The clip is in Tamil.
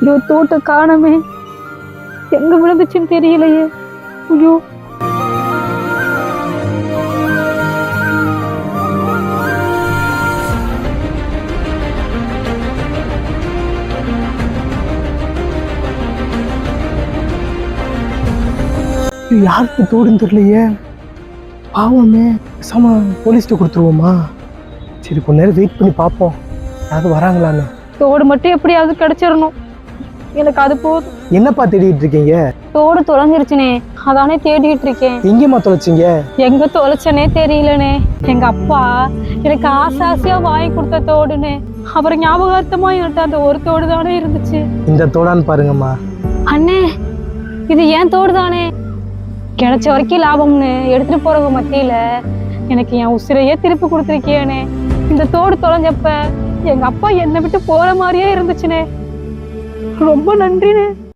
ஐயோ தோட்ட காணமே, எங்க விழுந்துச்சுன்னு தெரியலையே. ஐயோ யாருக்கு தோடுன்னு தெரியலையே. பாவமே, பேசாம போலீஸ்கிட்ட கொடுத்துருவோமா? சரி, கொஞ்ச நேரம் வெயிட் பண்ணி பார்ப்போம், யாராவது வராங்களான்னு. தோடு மட்டும் எப்படியாவது கிடைச்சிடணும், எனக்கு அது போதும். என்னப்பா தேடிட்டு இருக்கீங்க? தோடு தொலைஞ்சிருச்சுனே, அதானே தேடிட்டு இருக்கேன். எங்கேம்மா தொலைச்சிங்க? எங்க தொலைச்சனே தெரியலனே. எங்க அப்பா எனக்கு ஆசையா வாங்கி கொடுத்த தோடுனே, அப்புறம் ஞாபகார்த்தமா என்கிட்ட அந்த ஒரு தோடு தானே இருந்துச்சு. இந்த தோடான்னு பாருங்கம்மா. அண்ணே, இது ஏன் தோடு தானே? கிடைச்ச வரைக்கும் லாபம்னு எடுத்துட்டு போறவங்க மத்தியில எனக்கு என் உசிரையே திருப்பி கொடுத்துருக்கியானே. இந்த தோடு தொலைஞ்சப்ப எங்க அப்பா என்னை விட்டு போற மாதிரியே இருந்துச்சுனே. ரொம்ப நன்றினே.